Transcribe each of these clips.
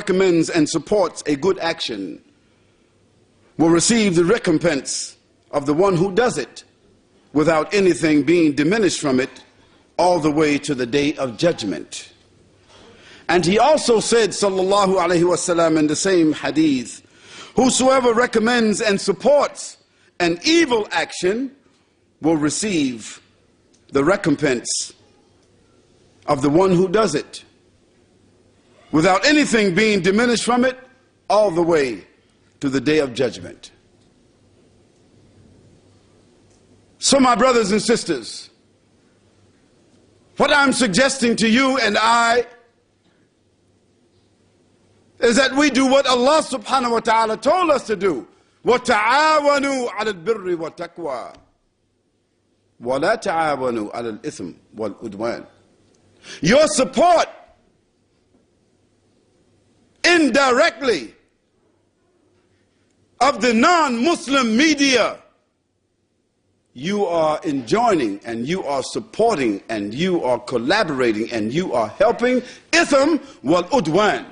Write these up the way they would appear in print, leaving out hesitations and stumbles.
recommends and supports a good action will receive the recompense of the one who does it without anything being diminished from it all the way to the day of judgment. And he also said, sallallahu alaihi wasallam, in the same hadith, whosoever recommends and supports an evil action will receive the recompense of the one who does it without anything being diminished from it all the way to the day of judgment. So my brothers and sisters, what I'm suggesting to you and I is that we do what Allah subhanahu wa ta'ala told us to do. وَتَعَاوَنُوا عَلَى الْبِرِّ وَالتَّقْوَى وَلَا تَعَاوَنُوا عَلَى الْإِثْمِ وَالْعُدْوَانِ. Your support indirectly of the non-Muslim media, you are enjoining and you are supporting and you are collaborating and you are helping ithm wal udwan,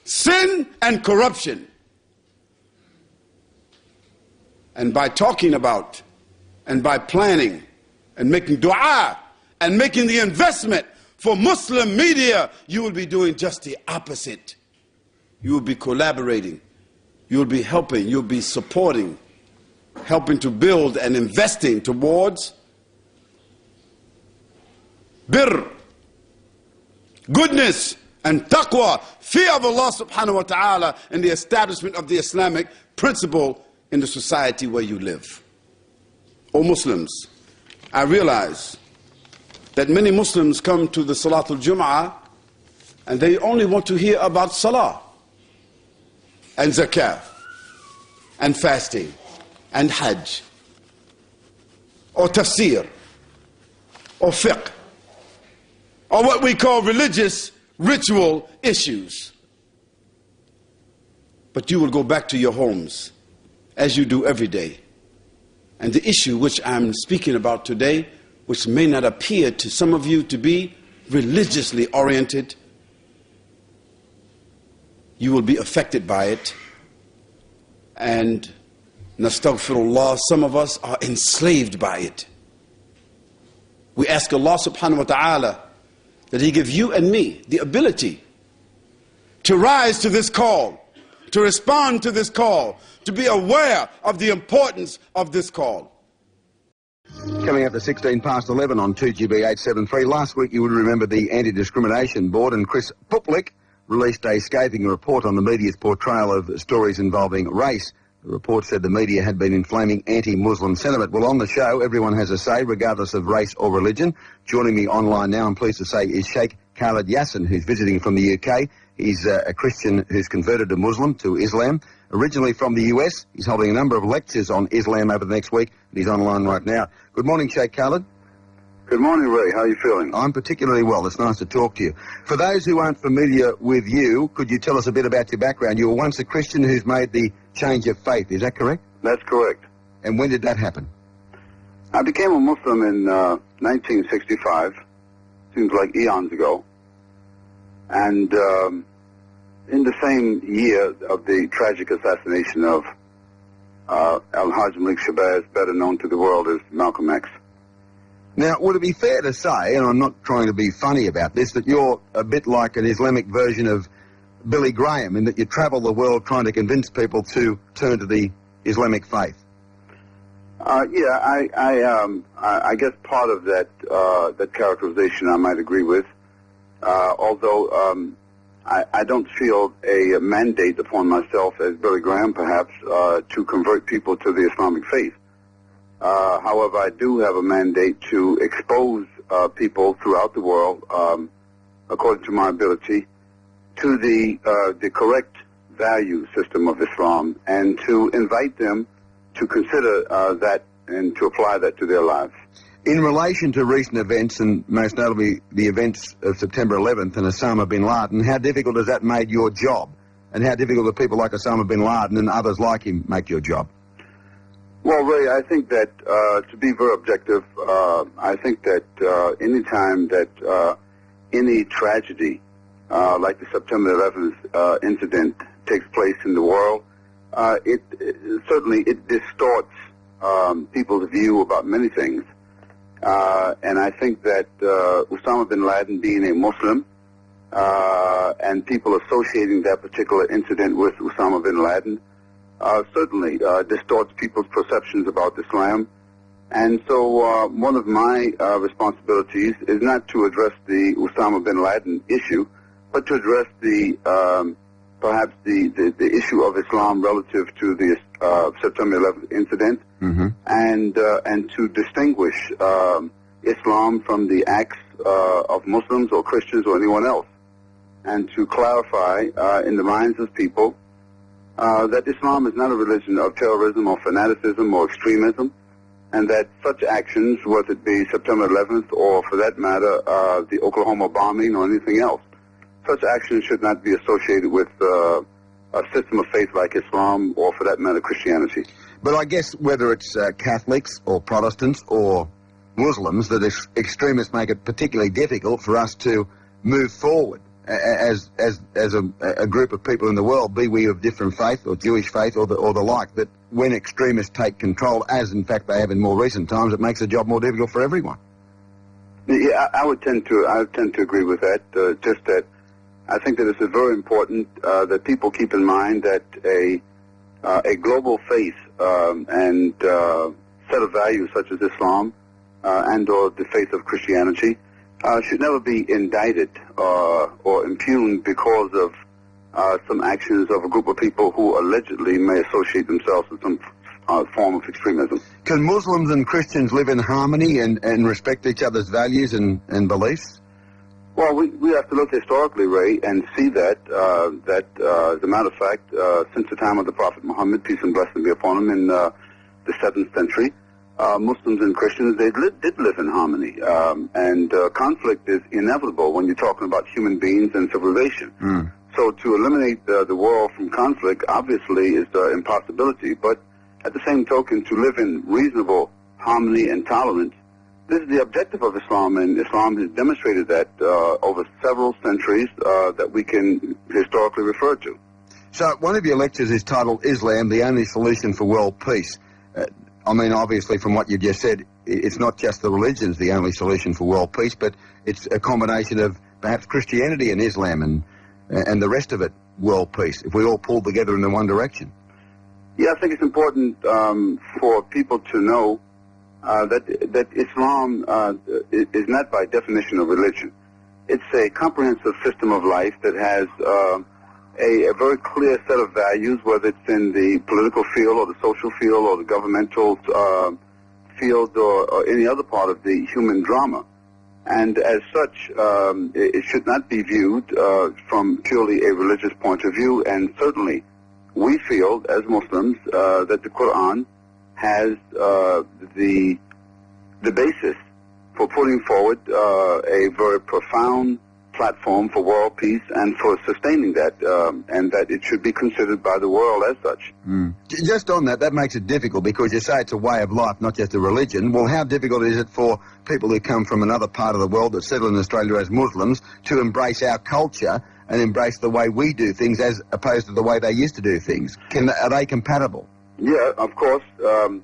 sin and corruption. And by talking about and by planning and making dua and making the investment for Muslim media, you will be doing just the opposite. You will be collaborating, you will be helping, you will be supporting, helping to build and investing towards birr, goodness and taqwa, fear of Allah subhanahu wa ta'ala, and the establishment of the Islamic principle in the society where you live. O Muslims, I realize that many Muslims come to the Salatul Jum'ah and they only want to hear about Salah and Zakah and fasting and Hajj or Tafsir or Fiqh or what we call religious ritual issues. But you will go back to your homes as you do every day. And the issue which I'm speaking about today, which may not appear to some of you to be religiously oriented, you will be affected by it. And nastaghfirullah, some of us are enslaved by it. We ask Allah subhanahu wa ta'ala that He give you and me the ability to rise to this call, to respond to this call, to be aware of the importance of this call. Coming up to 16 past 11 on 2GB 873. Last week you would remember the Anti-Discrimination Board, and Chris Puplik released a scathing report on the media's portrayal of stories involving race. The report said the media had been inflaming anti-Muslim sentiment. Well, on the show, everyone has a say, regardless of race or religion. Joining me online now, I'm pleased to say, is Shaykh Khalid Yasin, who's visiting from the UK. He's a Christian who's converted to Muslim, to Islam. Originally from the US, he's holding a number of lectures on Islam over the next week, and he's online right now. Good morning, Shaykh Khalid. Good morning, Ray. How are you feeling? I'm particularly well. It's nice to talk to you. For those who aren't familiar with you, could you tell us a bit about your background? You were once a Christian who's made the change of faith. Is that correct? That's correct. And when did that happen? I became a Muslim in 1965. Seems like eons ago. And in the same year of the tragic assassination of Al-Hajj Malik Shabazz, better known to the world as Malcolm X. Now, would it be fair to say, and I'm not trying to be funny about this, that you're a bit like an Islamic version of Billy Graham, in that you travel the world trying to convince people to turn to the Islamic faith? Yeah, I guess part of that that characterization I might agree with, although I don't feel a mandate upon myself, as Billy Graham perhaps, to convert people to the Islamic faith. However, I do have a mandate to expose people throughout the world, according to my ability, to the correct value system of Islam, and to invite them to consider that and to apply that to their lives. In relation to recent events, and most notably the events of September 11th and Osama bin Laden, how difficult has that made your job? And how difficult do people like Osama bin Laden and others like him make your job? Well, Ray, I think that, to be very objective, I think that any time that any tragedy like the September 11th incident takes place in the world, it certainly distorts people's view about many things. And I think that Osama bin Laden being a Muslim and people associating that particular incident with Osama bin Laden certainly distorts people's perceptions about Islam. And so one of my responsibilities is not to address the Osama bin Laden issue, but to address the perhaps the issue of Islam relative to the September 11th incident, and to distinguish Islam from the acts of Muslims or Christians or anyone else, and to clarify in the minds of people that Islam is not a religion of terrorism or fanaticism or extremism, and that such actions, whether it be September 11th or, for that matter, the Oklahoma bombing or anything else, such actions should not be associated with a system of faith like Islam or, for that matter, Christianity. But I guess whether it's Catholics or Protestants or Muslims, that extremists make it particularly difficult for us to move forward as a group of people in the world, be we of different faith or Jewish faith or the like, that when extremists take control, as in fact they have in more recent times, it makes the job more difficult for everyone. Yeah, I would tend to agree with that. Just that I think that it's very important that people keep in mind that a global faith and set of values such as Islam and or the faith of Christianity should never be indicted or impugned because of some actions of a group of people who allegedly may associate themselves with some form of extremism. Can Muslims and Christians live in harmony and respect each other's values and beliefs? Well, we have to look historically, Ray, and see that, as a matter of fact, since the time of the Prophet Muhammad, peace and blessing be upon him, in the 7th century, Muslims and Christians, they did live in harmony. And conflict is inevitable when you're talking about human beings and civilization. So to eliminate the world from conflict, obviously, is an impossibility. But at the same token, to live in reasonable harmony and tolerance, this is the objective of Islam, and Islam has demonstrated that over several centuries that we can historically refer to. So one of your lectures is titled Islam, the Only Solution for World Peace. I mean, obviously, from what you just said, it's not just the religion's the only solution for world peace, but it's a combination of perhaps Christianity and Islam and the rest of it, world peace, if we all pull together in the one direction. Yeah, I think it's important for people to know that Islam is not by definition a religion. It's a comprehensive system of life that has a very clear set of values, whether it's in the political field or the social field or the governmental field or any other part of the human drama. And as such, it should not be viewed from purely a religious point of view. And certainly, we feel as Muslims that the Qur'an has the basis for putting forward a very profound platform for world peace and for sustaining that, and that it should be considered by the world as such. Just on that makes it difficult because you say it's a way of life, not just a religion. Well, how difficult is it for people who come from another part of the world that settle in Australia as Muslims to embrace our culture and embrace the way we do things as opposed to the way they used to do things? Are they compatible? Yeah, of course. And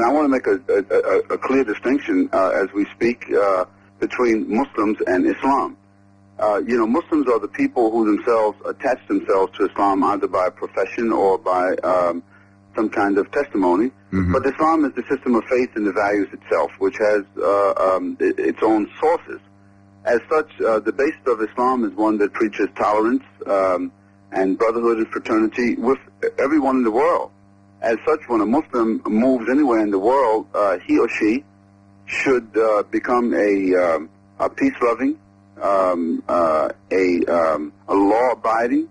I want to make a clear distinction as we speak between Muslims and Islam. Muslims are the people who themselves attach themselves to Islam either by profession or by some kind of testimony. But Islam is the system of faith and the values itself, which has its own sources. As such, the basis of Islam is one that preaches tolerance and brotherhood and fraternity with everyone in the world. As such, when a Muslim moves anywhere in the world, he or she should become a peace-loving, a law-abiding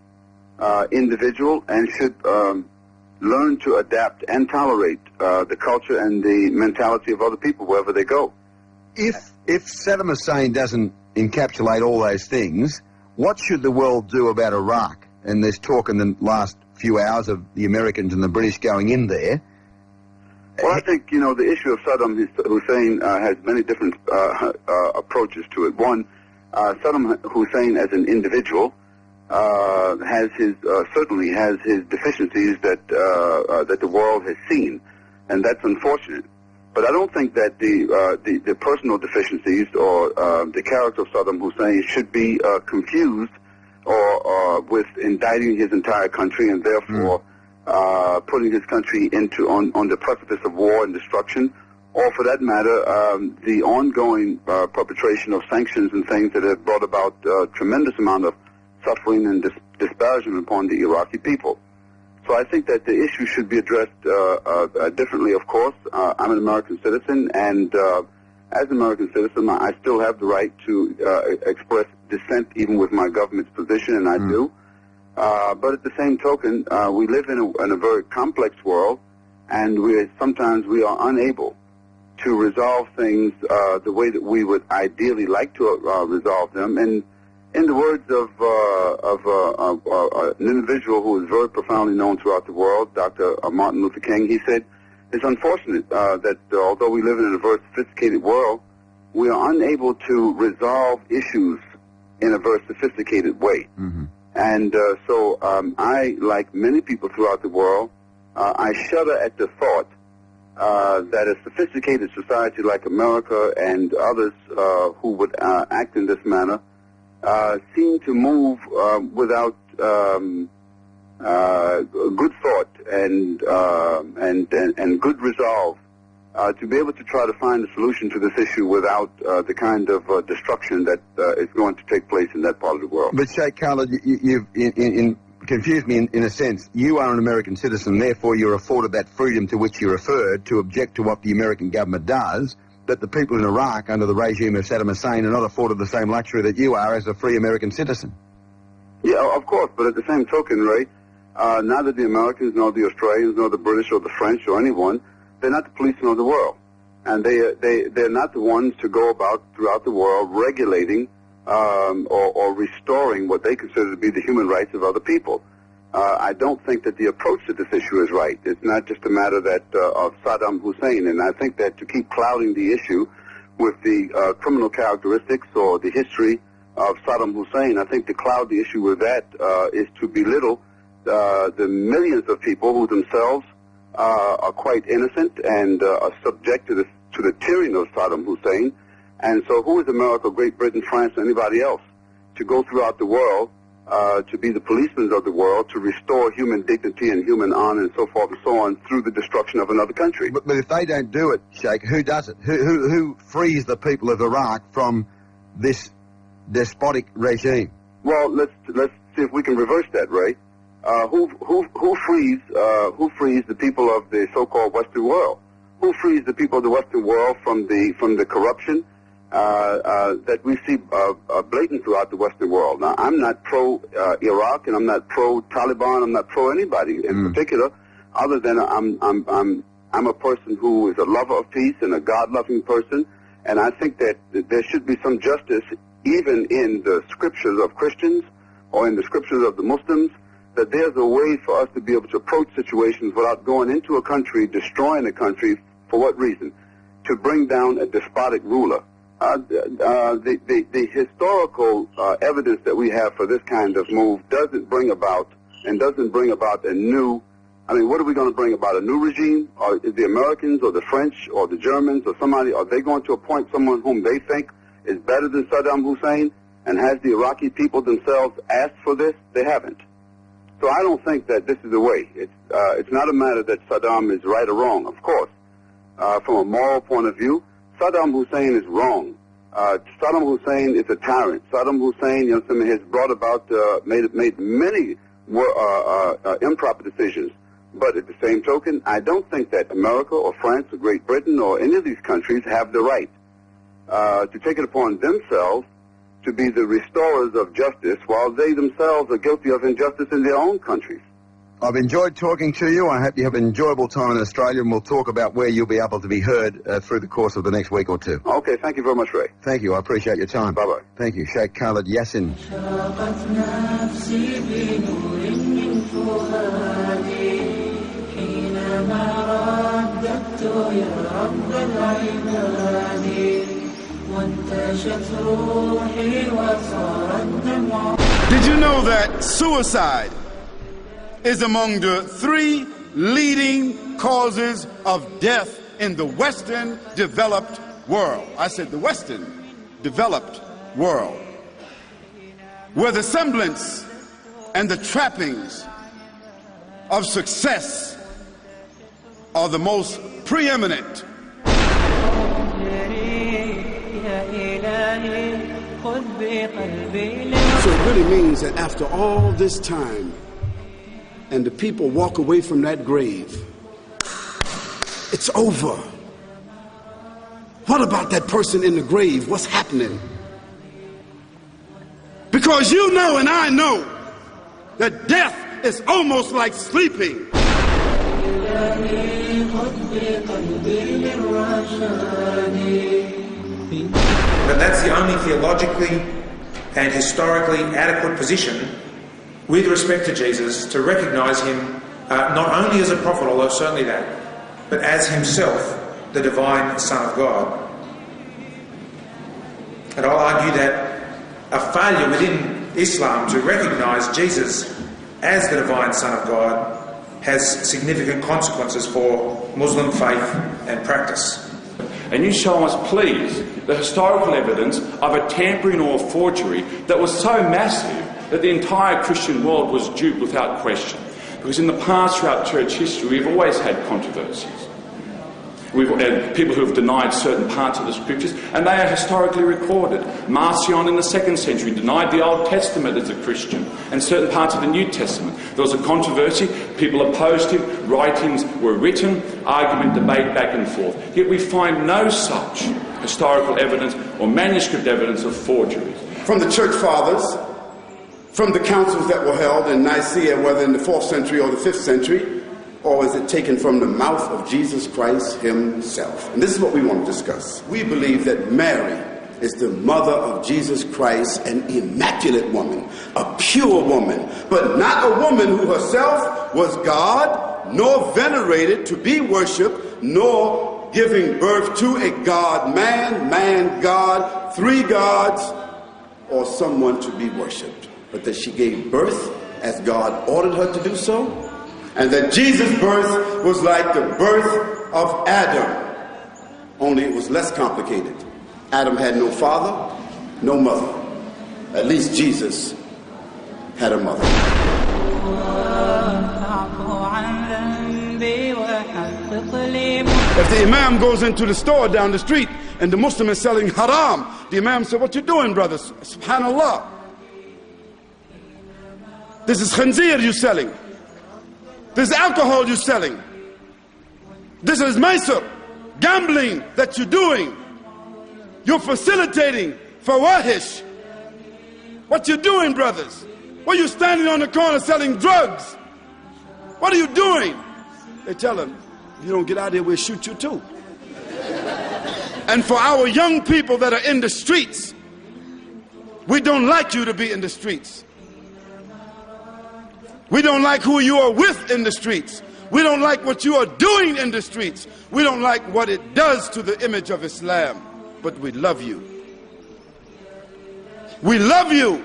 individual, and should learn to adapt and tolerate the culture and the mentality of other people wherever they go. If Saddam Hussein doesn't encapsulate all those things, what should the world do about Iraq? And there's talk in the last few hours of the Americans and the British going in there. Well, I think, the issue of Saddam Hussein has many different approaches to it. One, Saddam Hussein as an individual certainly has his deficiencies that that the world has seen, and that's unfortunate. But I don't think that the personal deficiencies or the character of Saddam Hussein should be confused or with indicting his entire country and therefore putting his country on the precipice of war and destruction, or for that matter, the ongoing perpetration of sanctions and things that have brought about a tremendous amount of suffering and disparagement upon the Iraqi people. So I think that the issue should be addressed differently, of course. I'm an American citizen, and as an American citizen, I still have the right to express dissent even with my government's position, and I do. But at the same token, we live in a very complex world, and sometimes we are unable to resolve things the way that we would ideally like to resolve them. And in the words of an individual who is very profoundly known throughout the world, Dr. Martin Luther King, he said, it's unfortunate that although we live in a very sophisticated world, we are unable to resolve issues in a very sophisticated way. And so I, like many people throughout the world, I shudder at the thought that a sophisticated society like America and others who would act in this manner seem to move without good thought and good resolve to be able to try to find a solution to this issue without the kind of destruction that is going to take place in that part of the world. But Shaykh Khalid, you've confused me in a sense. You are an American citizen, therefore you're afforded that freedom to which you referred to object to what the American government does, that the people in Iraq under the regime of Saddam Hussein are not afforded the same luxury that you are as a free American citizen. Yeah, of course, but at the same token, Ray, neither the Americans nor the Australians nor the British or the French or anyone, they're not the policemen of the world. And they're not the ones to go about throughout the world regulating or restoring what they consider to be the human rights of other people. I don't think that the approach to this issue is right. It's not just a matter that of Saddam Hussein, and I think that to keep clouding the issue with the criminal characteristics or the history of Saddam Hussein, I think to cloud the issue with that is to belittle the millions of people who themselves are quite innocent and are subject to the tyranny of Saddam Hussein. And so who is America, Great Britain, France, or anybody else to go throughout the world to be the policemen of the world, to restore human dignity and human honor and so forth and so on through the destruction of another country? But if they don't do it, Sheikh, who does it? Who frees the people of Iraq from this despotic regime? Well, let's see if we can reverse that, Ray. Who frees the people of the so-called Western world? Who frees the people of the Western world from the corruption that we see blatant throughout the Western world? Now, I'm not pro-Iraq, and I'm not pro-Taliban. I'm not pro-anybody in particular, other than I'm a person who is a lover of peace and a God-loving person, and I think that there should be some justice even in the scriptures of Christians or in the scriptures of the Muslims, that there's a way for us to be able to approach situations without going into a country, destroying a country. For what reason? To bring down a despotic ruler. The historical evidence that we have for this kind of move doesn't bring about a new, what are we going to bring about? A new regime? Or is the Americans or the French or the Germans or somebody, are they going to appoint someone whom they think is better than Saddam Hussein? And has the Iraqi people themselves asked for this? They haven't. So I don't think that this is the way. It's not a matter that Saddam is right or wrong, of course. From a moral point of view, Saddam Hussein is wrong. Saddam Hussein is a tyrant. Saddam Hussein, has brought about, made many improper decisions. But at the same token, I don't think that America or France or Great Britain or any of these countries have the right to take it upon themselves to be the restorers of justice while they themselves are guilty of injustice in their own countries. I've enjoyed talking to you. I hope you have an enjoyable time in Australia, and we'll talk about where you'll be able to be heard through the course of the next week or two. Okay, thank you very much, Ray. Thank you. I appreciate your time. Bye-bye. Thank you. Shaykh Khalid Yasin. وانتشت روحي وصار الدمع Did you know that suicide is among the 3 leading causes of death in the Western developed world? I said the Western developed world, where the semblance and the trappings of success are the most preeminent. So it really means that after all this time, and the people walk away from that grave, it's over. What about that person in the grave? What's happening? Because you know and I know that death is almost like sleeping. But that's the only theologically and historically adequate position with respect to Jesus, to recognize him not only as a prophet, although certainly that, but as himself the divine Son of God. And I'll argue that a failure within Islam to recognize Jesus as the divine Son of God has significant consequences for Muslim faith and practice. And you show us, please, the historical evidence of a tampering or forgery that was so massive that the entire Christian world was duped without question. Because in the past, throughout church history, we've always had controversies. We've had people who have denied certain parts of the scriptures, and they are historically recorded. Marcion in the 2nd century denied the Old Testament as a Christian and certain parts of the New Testament. There was a controversy, people opposed him, writings were written, argument, debate back and forth. Yet we find no such historical evidence or manuscript evidence of forgeries. From the church fathers, from the councils that were held in Nicaea, whether in the 4th century or the 5th century, or is it taken from the mouth of Jesus Christ himself? And this is what we want to discuss. We believe that Mary is the mother of Jesus Christ, an immaculate woman, a pure woman, but not a woman who herself was God, nor venerated to be worshipped, nor giving birth to a God, man, God, 3 gods, or someone to be worshipped, but that she gave birth as God ordered her to do so. And that Jesus' birth was like the birth of Adam, only it was less complicated. Adam had no father, no mother. At least Jesus had a mother. If the imam goes into the store down the street and the Muslim is selling haram, the imam said, "What you doing, brothers? Subhanallah. This is khanzir you're selling. This is alcohol you're selling. This is maisr, gambling that you're doing. You're facilitating fawahish. What you doing, brothers? Why you standing on the corner selling drugs? What are you doing?" They tell him, "If you don't get out of here, we'll shoot you too." And for our young people that are in the streets, we don't like you to be in the streets. We don't like who you are with in the streets. We don't like what you are doing in the streets. We don't like what it does to the image of Islam. But we love you. We love you.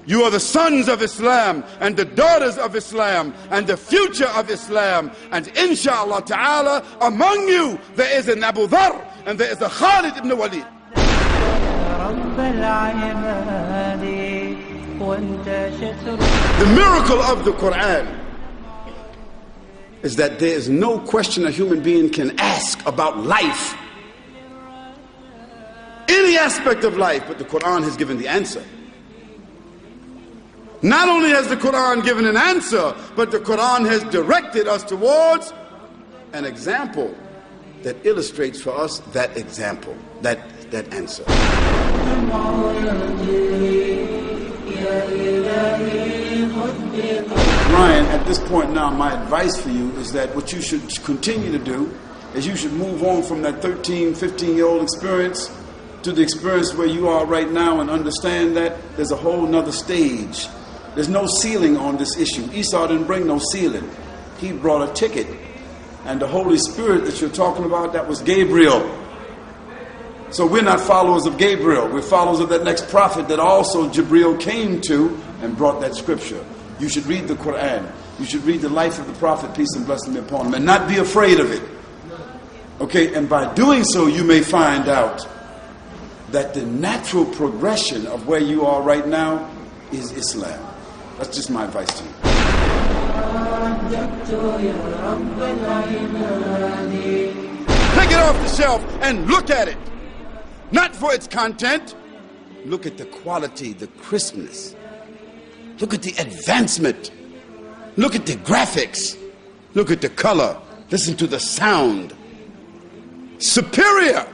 You are the sons of Islam and the daughters of Islam and the future of Islam. And Insha'Allah ta'ala, among you there is an Abu Dhar and there is a Khalid ibn Walid. The miracle of the Qur'an is that there is no question a human being can ask about life, any aspect of life, but the Qur'an has given the answer. Not only has the Qur'an given an answer, but the Qur'an has directed us towards an example that illustrates for us that example, that answer. Ryan, at this point now, my advice for you is that what you should continue to do is you should move on from that 13, 15-year-old experience to the experience where you are right now, and understand that there's a whole nother stage. There's no ceiling on this issue. Esau didn't bring no ceiling. He brought a ticket. And the Holy Spirit that you're talking about, that was Gabriel. So we're not followers of Gabriel. We're followers of that next prophet that also Jibreel came to and brought that scripture. You should read the Qur'an. You should read the life of the prophet, peace and blessing be upon him, and not be afraid of it. Okay, and by doing so, you may find out that the natural progression of where you are right now is Islam. That's just my advice to you. Take it off the shelf and look at it. Not for its content. Look at the quality, the crispness. Look at the advancement. Look at the graphics. Look at the color. Listen to the sound. Superior.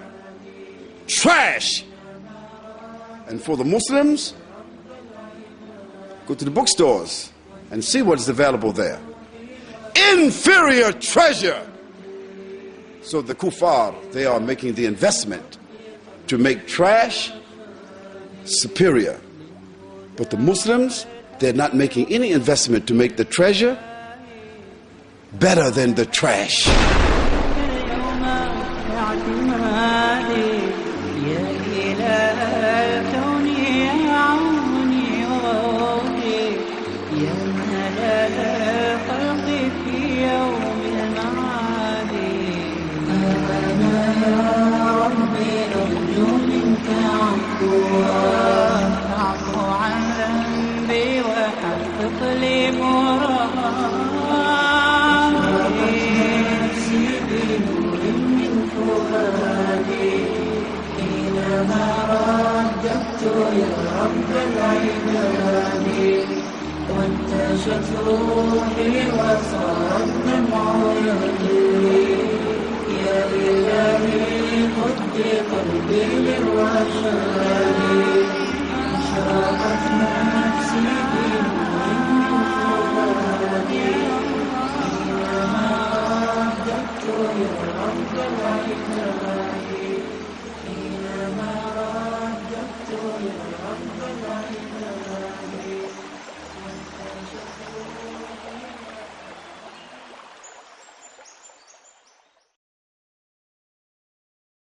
Trash. And for the Muslims, go to the bookstores and see what's available there. Inferior treasure. So the kuffar, they are making the investment to make trash superior. But the Muslims, they're not making any investment to make the treasure better than the trash. فاعف عن ذنبي وحقق لي مرادي نفسي بنور من فؤادي حينما رددت يا رب العباد وانتشت روحي وصار الدمع يهدي يا إلهي خذ قلبي للرشاد أشرقت نفسي بنور فؤادي حينما رددت يا رب العباد حينما رددت يا رب العباد وانتشت روحي